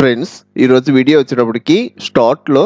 Friends ఈరోజు video వచ్చేటప్పటికి స్టార్ట్లో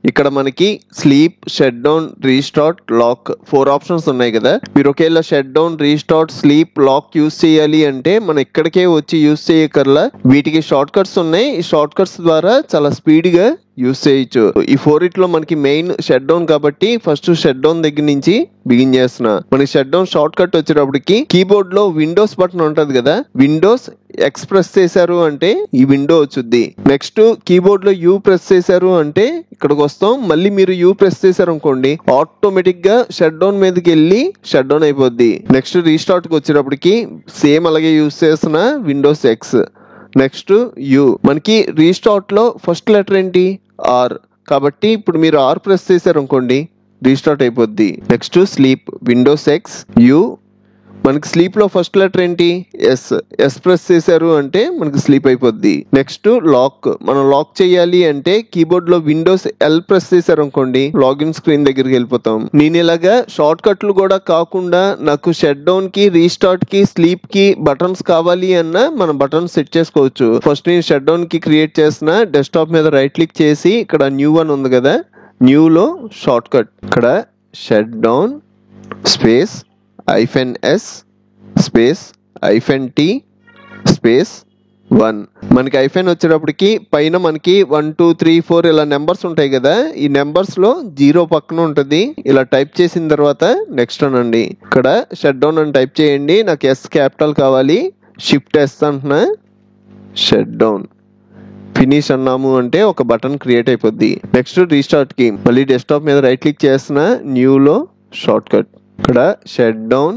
ఇక్కడ మనకి sleep, shut down, restart, lock 4 options ఉన్నాయి కదా. మీరు ఒకేలా shut down, restart, sleep, lock use చేయాలి అంటే మనం ఇక్కడికే వచ్చి యూస్ చేయకర్లా. వీటికి షార్ట్ కట్స్ ఉన్నాయి. ఈ షార్ట్ కట్స్ ద్వారా చాలా స్పీడ్గా యూస్ చేయొచ్చు. ఈ 4 మనకి మెయిన్ షట్ డౌన్ కాబట్టి ఫస్ట్ షట్ డౌన్ దగ్గర నుంచి బిగిన్ చేస్తున్నా. మనకి షట్ డౌన్ షార్ట్ కట్ వచ్చేటప్పటికి కీబోర్డ్ లో విండోస్ బటన్ ఉంటది కదా, విండోస్ ఎక్స్ ప్రెస్ చేశారు అంటే ఈ విండో వచ్చుద్ది. నెక్స్ట్ కీబోర్డ్ లో యూ ప్రెస్ చేశారు అంటే ఇక్కడికి వస్తాం. మళ్ళీ మీరు యూ ప్రెస్ చేశారు అనుకోండి ఆటోమేటిక్ గా షట్ డౌన్ మీదకి వెళ్ళి షట్ డౌన్ అయిపోద్ది. నెక్స్ట్ రీస్టార్ట్ కి వచ్చేటప్పటికి సేమ్ అలాగే యూస్ చేస్తున్న విండోస్ ఎక్స్. Next you. మనకి రీస్టార్ట్ లో ఫస్ట్ లెటర్ ఏంటి? ఆర్. కాబట్టి ఇప్పుడు మీరు ఆర్ ప్రెస్ చేశారు అనుకోండి రీస్టార్ట్ అయిపోద్ది. Next sleep, Windows X, you. మనకి స్లీప్ లో ఫస్ట్ లెటర్ ఏంటి? ఎస్. ఎస్ ప్రెస్ చేశారు అంటే మనకి స్లీప్ అయిపోద్ది. Next lock. మనం లాక్ చేయాలి అంటే కీబోర్డ్ లో విండోస్ ఎల్ ప్రెస్ చేశారు అనుకోండి లాగిన్ స్క్రీన్ దగ్గరికి వెళ్ళిపోతాం. నేను ఇలాగా షార్ట్ కట్లు కూడా కాకుండా నాకు షట్ డౌన్ కి, రీస్టార్ట్ కి, స్లీప్ కి బటన్స్ కావాలి అన్న మనం బటన్స్ సెట్ చేసుకోవచ్చు. ఫస్ట్ నేను షట్ డౌన్ కి క్రియేట్ చేసిన డెస్క్టాప్ మీద రైట్ క్లిక్ చేసి ఇక్కడ న్యూ వన్ ఉంది కదా, న్యూ లో షార్ట్ కట్ ఇక్కడ shut down space -s space -t space 1. మనకి ఐఫెన్ వచ్చేటప్పటికి పైన మనకి 1 2 3 4 ఇలా నెంబర్స్ ఉంటాయి కదా, ఈ నెంబర్స్ లో 0 పక్కన ఉంటుంది. ఇలా టైప్ చేసిన తర్వాత నెక్స్ట్ అనండి. ఇక్కడ షట్ డౌన్ అని టైప్ చేయండి. నాకు ఎస్ క్యాపిటల్ కావాలి. షిఫ్ట్ ఎస్ అంటున్నా, షట్ డౌన్. ఫినిష్ అన్నాము అంటే ఒక బటన్ క్రియేట్ అయిపోద్ది. నెక్స్ట్ రీస్టార్ట్ కి మళ్ళీ డెస్క్టాప్ మీద రైట్ క్లిక్ చేస్తున్నా, న్యూ లో షార్ట్ కట్ ఇక్కడ షట్ డౌన్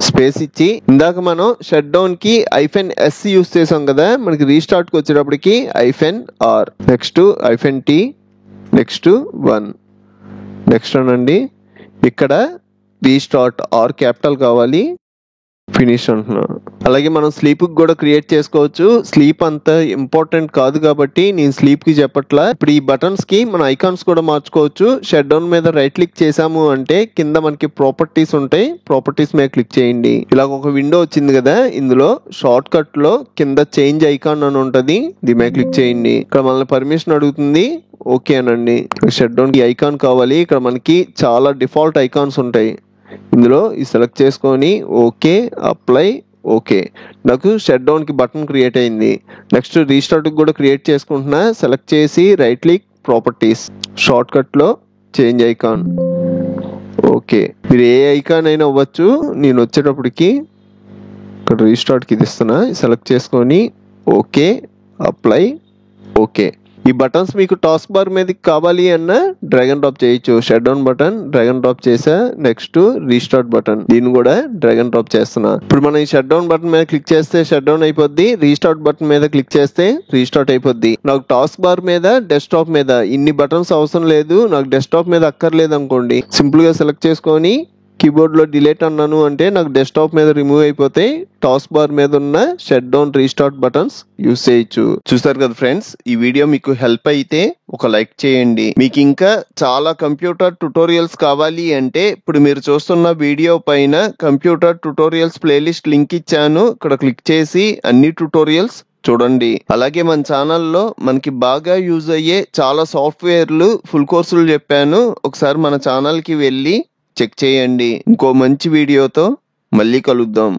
స్పేస్ ఇచ్చి ఇందాక మనం షట్ డౌన్ కి -s యూస్ చేసాం కదా, మనకి రీస్టార్ట్ కి వచ్చేటప్పటికి -r. Next -t next 1. Next అనండి. ఇక్కడ రీస్టార్ట్ ఆర్ క్యాపిటల్ కావాలి. ఫినిష్ అంటున్నాను. అలాగే మనం స్లీప్ కి కూడా క్రియేట్ చేసుకోవచ్చు. స్లీప్ అంత ఇంపార్టెంట్ కాదు కాబట్టి నేను స్లీప్ కి చెప్పట్లా. ఇప్పుడు ఈ బటన్స్ కి మన ఐకాన్స్ కూడా మార్చుకోవచ్చు. షట్ డౌన్ మీద రైట్ క్లిక్ చేసాము అంటే కింద మనకి ప్రాపర్టీస్ ఉంటాయి, ప్రాపర్టీస్ మీద క్లిక్ చేయండి. ఇలా ఒక విండో వచ్చింది కదా, ఇందులో షార్ట్ కట్ లో కింద చేంజ్ ఐకాన్ అని ఉంటది, దీని మీద క్లిక్ చేయండి. ఇక్కడ మనల్ని పర్మిషన్ అడుగుతుంది, ఓకే అనండి. షట్ డౌన్ కి ఐకాన్ కావాలి. ఇక్కడ మనకి చాలా డిఫాల్ట్ ఐకాన్స్ ఉంటాయి, ఇందులో ఈ సెలెక్ట్ చేసుకొని ఓకే, అప్లై, ఓకే. నాకు షట్ డౌన్ కి బటన్ క్రియేట్ అయింది. నెక్స్ట్ రీస్టార్ట్ కి కూడా క్రియేట్ చేసుకుంటున్నా. సెలెక్ట్ చేసి right click, properties, short cut లో చేంజ్ ఐకాన్, ఓకే. మీరు ఏ ఐకాన్ అయినా అవ్వచ్చు. నేను వచ్చేటప్పటికి ఇక్కడ రీస్టార్ట్ కి ఇది ఇస్తున్నా. సెలెక్ట్ చేసుకొని ఓకే, అప్లై, ఓకే. ఈ బటన్స్ మీకు టాస్క్ బార్ మీద కావాలి అన్న డ్రాగ్ అండ్ డ్రాప్ చేయొచ్చు. Shut down button drag and drop చేసా. నెక్స్ట్ రీస్టార్ట్ బటన్, దీన్ని కూడా డ్రాగ్ అండ్ డ్రాప్ చేస్తున్నా. ఇప్పుడు మనం ఈ షట్ డౌన్ బటన్ మీద క్లిక్ చేస్తే షట్ డౌన్ అయిపోద్ది. రీస్టార్ట్ బటన్ మీద క్లిక్ చేస్తే రీస్టార్ట్ అయిపోద్ది. నాకు టాస్క్ బార్ మీద, డెస్క్టాప్ మీద ఇన్ని బటన్స్ అవసరం లేదు, నాకు డెస్క్టాప్ మీద అక్కర్లేదు అనుకోండి, సింపుల్ గా సెలెక్ట్ చేసుకొని కీబోర్డ్ లో డిలీట్ అన్నాను అంటే నాకు డెస్క్టాప్ మీద రిమూవ్ అయిపోతాయి. టాస్క్ బార్ మీద ఉన్న shut down, restart buttons use చేయొచ్చు. చూసారు కదా ఫ్రెండ్స్, ఈ వీడియో మీకు హెల్ప్ అయితే ఒక లైక్ చేయండి. మీకు ఇంకా చాలా కంప్యూటర్ ట్యుటోరియల్స్ కావాలి అంటే ఇప్పుడు మీరు చూస్తున్న వీడియో పైన కంప్యూటర్ ట్యుటోరియల్స్ ప్లేలిస్ట్ లింక్ ఇచ్చాను, ఇక్కడ క్లిక్ చేసి అన్ని ట్యుటోరియల్స్ చూడండి. అలాగే మన ఛానల్లో మనకి బాగా యూజ్ అయ్యే చాలా సాఫ్ట్వేర్లు ఫుల్ కోర్సులు చెప్పాను, ఒకసారి మన ఛానల్ కి వెళ్ళి చెక్ చేయండి. ఇంకో మంచి వీడియోతో మళ్ళీ కలుద్దాం.